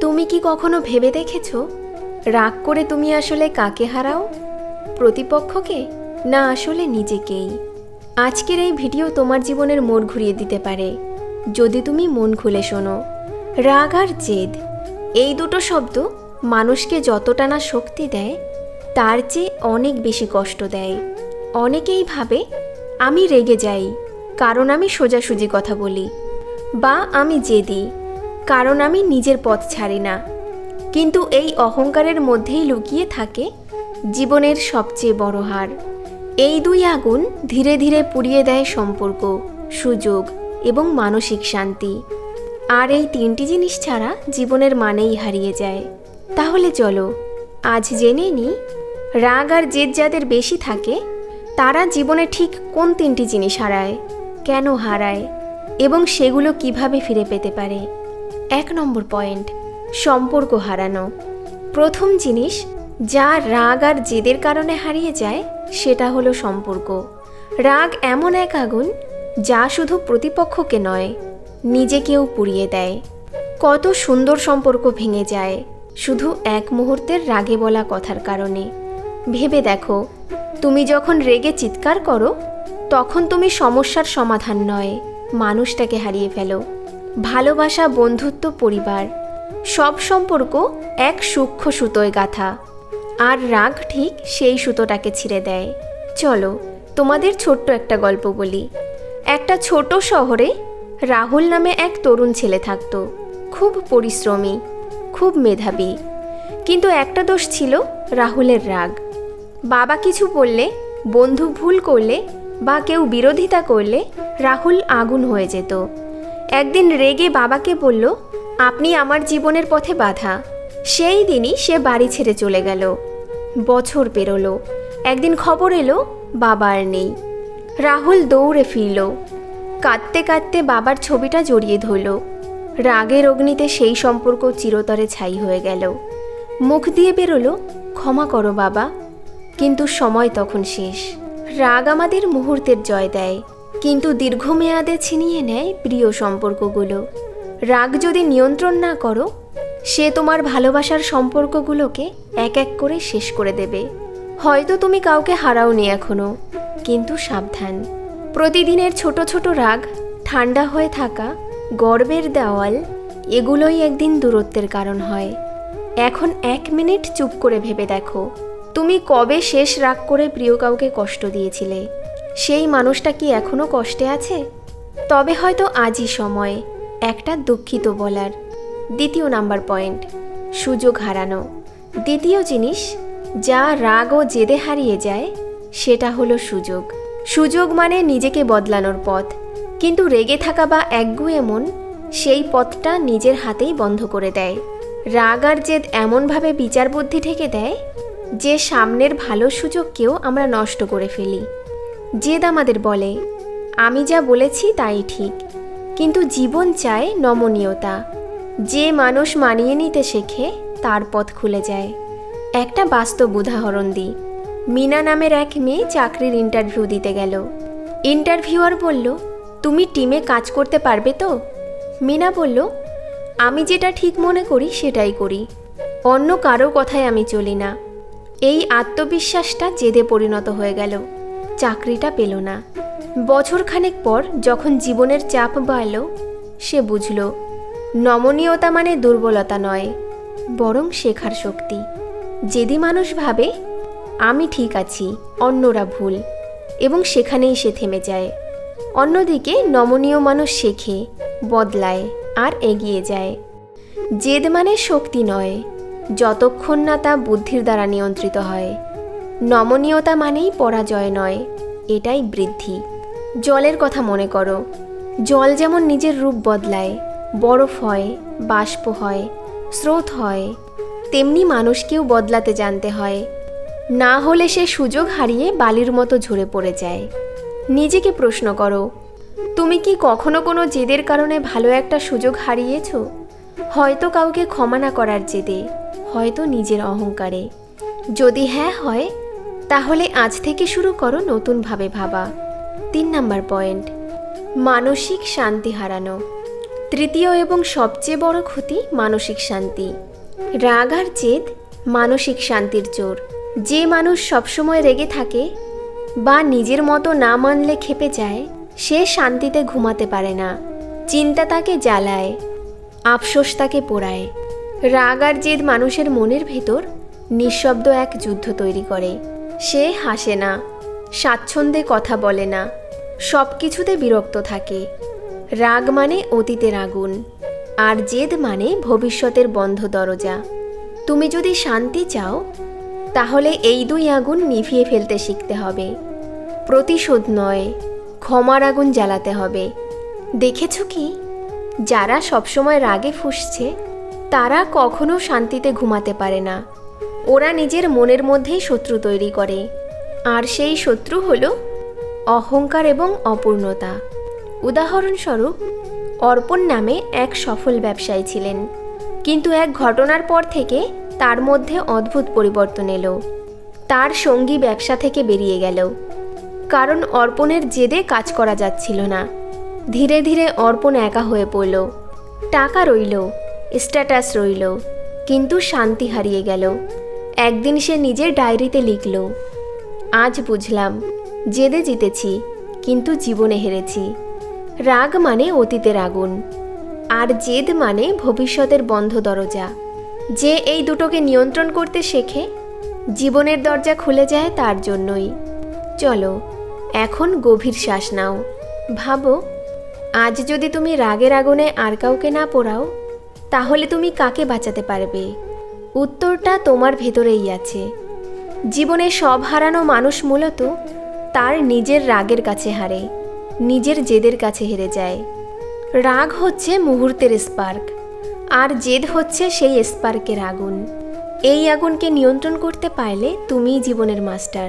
তুমি কি কখনো ভেবে দেখেছো রাগ করে তুমি আসলে কাকে হারাও? প্রতিপক্ষকে, না আসলে নিজেকেই? আজকের এই ভিডিও তোমার জীবনের মোড় ঘুরিয়ে দিতে পারে যদি তুমি মন খুলে শোনো। রাগ আর জেদ, এই দুটো শব্দ মানুষকে যতটা না শক্তি দেয় তার চেয়ে অনেক বেশি কষ্ট দেয়। অনেকেই ভাবে আমি রেগে যাই কারণ আমি সোজাসুজি কথা বলি, বা আমি জেদি কারণ আমি নিজের পথ ছাড়ি না। কিন্তু এই অহংকারের মধ্যেই লুকিয়ে থাকে জীবনের সবচেয়ে বড় হার। এই দুই আগুন ধীরে ধীরে পুড়িয়ে দেয় সম্পর্ক, সুযোগ এবং মানসিক শান্তি। আর এই তিনটি জিনিস ছাড়া জীবনের মানেই হারিয়ে যায়। তাহলে চলো আজ জেনে নিই রাগ আর জেদ যাদের বেশি থাকে তারা জীবনে ঠিক কোন তিনটি জিনিস হারায়, কেন হারায় এবং সেগুলো কিভাবে ফিরে পেতে পারে। 1 নম্বর পয়েন্ট, সম্পর্ক হারানো। প্রথম জিনিস যা রাগ আর জেদের কারণে হারিয়ে যায় সেটা হলো সম্পর্ক। রাগ এমন এক আগুন যা শুধু প্রতিপক্ষকে নয়, নিজেকেও পুড়িয়ে দেয়। কত সুন্দর সম্পর্ক ভেঙে যায় শুধু এক মুহূর্তের রাগে বলা কথার কারণে। ভেবে দেখো, তুমি যখন রেগে চিৎকার করো তখন তুমি সমস্যার সমাধান নয়, মানুষটাকে হারিয়ে ফেলো। ভালোবাসা, বন্ধুত্ব, পরিবার, সব সম্পর্ক এক সূক্ষ্ম সুতোয় গাঁথা, আর রাগ ঠিক সেই সুতোটাকে ছিঁড়ে দেয়। চলো তোমাদের ছোট্ট একটা গল্প বলি। একটা ছোট শহরে রাহুল নামে এক তরুণ ছেলে থাকতো। খুব পরিশ্রমী, খুব মেধাবী, কিন্তু একটা দোষ ছিল রাহুলের রাগ। বাবা কিছু বললে, বন্ধু ভুল করলে বা কেউ বিরোধিতা করলে রাহুল আগুন হয়ে যেত। একদিন রেগে বাবাকে বলল, আপনি আমার জীবনের পথে বাধা। সেই দিনই সে বাড়ি ছেড়ে চলে গেল। বছর পেরোলো, একদিন খবর এলো বাবা আর নেই। রাহুল দৌড়ে ফিরল, কাঁদতে কাঁদতে বাবার ছবিটা জড়িয়ে ধরল। রাগের অগ্নিতে সেই সম্পর্ক চিরতরে ছাই হয়ে গেল। মুখ দিয়ে বেরোলো, ক্ষমা করো বাবা, কিন্তু সময় তখন শেষ। রাগ আমাদের মুহূর্তের জয় দেয়, কিন্তু দীর্ঘমেয়াদে ছিনিয়ে নেয় প্রিয় সম্পর্কগুলো। রাগ যদি নিয়ন্ত্রণ না করো, সে তোমার ভালোবাসার সম্পর্কগুলোকে এক এক করে শেষ করে দেবে। হয়তো তুমি কাউকে হারাওনি এখনো, কিন্তু সাবধান, প্রতিদিনের ছোট ছোট রাগ, ঠান্ডা হয়ে থাকা গর্বের দেওয়াল, এগুলোই একদিন দূরত্বের কারণ হয়। এখন 1 মিনিট চুপ করে ভেবে দেখো, তুমি কবে শেষ রাগ করে প্রিয় কাউকে কষ্ট দিয়েছিলে? সেই মানুষটা কি এখনো কষ্টে আছে? তবে হয়তো আজই সময় একটা দুঃখিত বলার। 2 নাম্বার পয়েন্ট, সুযোগ হারানো। দ্বিতীয় জিনিস যা রাগ ও জেদে হারিয়ে যায় সেটা হলো সুযোগ। সুযোগ মানে নিজেকে বদলানোর পথ, কিন্তু রেগে থাকা বা একগুঁয়ে মন সেই পথটা নিজের হাতেই বন্ধ করে দেয়। রাগ আর জেদ এমনভাবে বিচার বুদ্ধি ঢেকে দেয় যে সামনের ভালো সুযোগকেও আমরা নষ্ট করে ফেলি। জেদ আমাদের বলে, আমি যা বলেছি তাই ঠিক, কিন্তু জীবন চায় নমনীয়তা। যে মানুষ মানিয়ে নিতে শেখে তার পথ খুলে যায়। একটা বাস্তব উদাহরণ দিই। মিনা নামের এক মেয়ে চাকরির ইন্টারভিউ দিতে গেল। ইন্টারভিউয়ার বলল, তুমি টিমে কাজ করতে পারবে তো? মিনা বলল, আমি যেটা ঠিক মনে করি সেটাই করি, অন্য কারো কথায় আমি চলি না। এই আত্মবিশ্বাসটা জেদে পরিণত হয়ে গেল। চাকরিটা পেল না। বছরখানেক পর যখন জীবনের চাপ বাড়ল, সে বুঝল নমনীয়তা মানে দুর্বলতা নয়, বরং শেখার শক্তি। জেদি মানুষ ভাবে আমি ঠিক আছি, অন্যরা ভুল, এবং সেখানেই সে থেমে যায়। অন্যদিকে নমনীয় মানুষ শেখে, বদলায় আর এগিয়ে যায়। জেদ মানে শক্তি নয়, যতক্ষণ না তা বুদ্ধির দ্বারা নিয়ন্ত্রিত হয়। নমনীয়তা মানেই পরাজয় নয়, এটাই বৃদ্ধি। জলের কথা মনে করো। জল যেমন নিজের রূপ বদলায়, বরফ হয়, বাষ্প হয়, স্রোত হয়, তেমনি মানুষকেও বদলাতে জানতে হয়, না হলে সে সুযোগ হারিয়ে বালির মতো ঝরে পড়ে যায়। নিজেকে প্রশ্ন করো, তুমি কি কখনো কোনো জেদের কারণে ভালো একটা সুযোগ হারিয়েছ? হয়তো কাউকে ক্ষমা না করার জেদে, হয়তো নিজের অহংকারে। যদি হ্যাঁ হয়, তাহলে আজ থেকে শুরু করো নতুনভাবে ভাবা। 3 নাম্বার পয়েন্ট, মানসিক শান্তি হারানো। তৃতীয় এবং সবচেয়ে বড় ক্ষতি মানসিক শান্তি। রাগ আর জেদ মানসিক শান্তির চোর। যে মানুষ সবসময় রেগে থাকে বা নিজের মতো না মানলে ক্ষেপে যায়, সে শান্তিতে ঘুমাতে পারে না। চিন্তা তাকে জ্বালায়, আফসোস তাকে পোড়ায়। রাগ আর জেদ মানুষের মনের ভেতর নিঃশব্দ এক যুদ্ধ তৈরি করে। সে হাসে না, স্বাচ্ছন্দ্যে কথা বলে না, সব কিছুতে বিরক্ত থাকে। রাগ মানে অতীতের আগুন, আর জেদ মানে ভবিষ্যতের বন্ধ দরজা। তুমি যদি শান্তি চাও, তাহলে এই দুই আগুন নিভিয়ে ফেলতে শিখতে হবে। প্রতিশোধ নয়, ক্ষমার আগুন জ্বালাতে হবে। দেখেছো কি, যারা সবসময় রাগে ফুঁসছে তারা কখনো শান্তিতে ঘুমাতে পারে না। ওরা নিজের মনের মধ্যেই শত্রু তৈরি করে, আর সেই শত্রু হলো অহংকার এবং অপূর্ণতা। উদাহরণস্বরূপ, অর্পণ নামে এক সফল ব্যবসায়ী ছিলেন, কিন্তু এক ঘটনার পর থেকে তার মধ্যে অদ্ভুত পরিবর্তন এলো। তার সঙ্গী ব্যবসা থেকে বেরিয়ে গেল, কারণ অর্পণের জেদে কাজ করা যাচ্ছিল না। ধীরে ধীরে অর্পণ একা হয়ে পড়ল। টাকা রইল, স্ট্যাটাস রইল, কিন্তু শান্তি হারিয়ে গেল। একদিন সে নিজের ডায়েরিতে লিখল, আজ বুঝলাম জেদে জিতেছি, কিন্তু জীবনে হেরেছি। রাগ মানে অতীতের আগুন, আর জেদ মানে ভবিষ্যতের বন্ধ দরজা। যে এই দুটোকে নিয়ন্ত্রণ করতে শেখে, জীবনের দরজা খুলে যায় তার জন্যই। চলো, এখন গভীর শ্বাস নাও। ভাবো, আজ যদি তুমি রাগের আগুনে আর কাউকে না পোড়াও, তাহলে তুমি কাকে বাঁচাতে পারবে? উত্তরটা তোমার ভেতরেই আছে। জীবনে সব হারানো মানুষ মূলত তার নিজের রাগের কাছে হারে, নিজের জেদের কাছে হেরে যায়। রাগ হচ্ছে মুহূর্তের স্পার্ক, আর জেদ হচ্ছে সেই স্পার্কের আগুন। এই আগুনকে নিয়ন্ত্রণ করতে পারলে তুমিই জীবনের মাস্টার।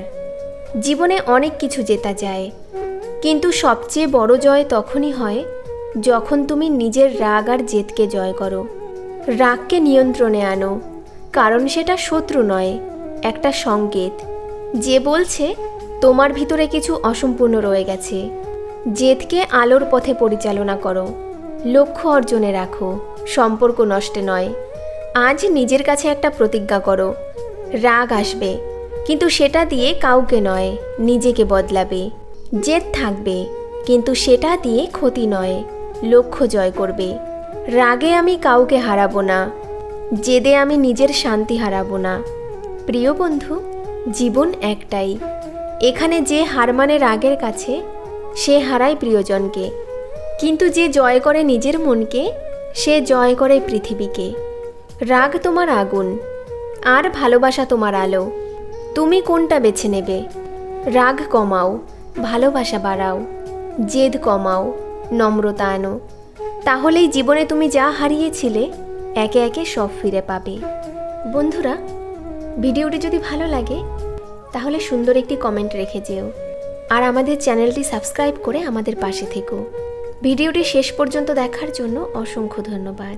জীবনে অনেক কিছু জেতা যায়, কিন্তু সবচেয়ে বড় জয় তখনই হয় যখন তুমি নিজের রাগ আর জেদকে জয় করো। রাগকে নিয়ন্ত্রণে আনো, কারণ সেটা শত্রু নয়, একটা সংকেত যে বলছে তোমার ভিতরে কিছু অসম্পূর্ণ রয়ে গেছে। জেদকে আলোর পথে পরিচালনা করো, লক্ষ্য অর্জনে রাখো, সম্পর্ক নষ্টে নয়। আজ নিজের কাছে একটা প্রতিজ্ঞা করো, রাগ আসবে, কিন্তু সেটা দিয়ে কাউকে নয়, নিজেকে বদলাবে। জেদ থাকবে, কিন্তু সেটা দিয়ে ক্ষতি নয়, লক্ষ্য জয় করবে। রাগে আমি কাউকে হারাবো না, জেদে আমি নিজের শান্তি হারাবো না। প্রিয় বন্ধু, জীবন একটাই। এখানে যে হার মানে রাগের কাছে, সে হারায় প্রিয়জনকে, কিন্তু যে জয় করে নিজের মনকে, সে জয় করে পৃথিবীকে। রাগ তোমার আগুন, আর ভালোবাসা তোমার আলো। তুমি কোনটা বেছে নেবে? রাগ কমাও, ভালোবাসা বাড়াও, জেদ কমাও, নম্রতা আনো। তাহলেই জীবনে তুমি যা হারিয়েছিলে একে একে সব ফিরে পাবে। বন্ধুরা, ভিডিওটি যদি ভালো লাগে তাহলে সুন্দর একটি কমেন্ট রেখে যেও, আর আমাদের চ্যানেলটি সাবস্ক্রাইব করে আমাদের পাশে থেকো। ভিডিওটি শেষ পর্যন্ত দেখার জন্য অসংখ্য ধন্যবাদ।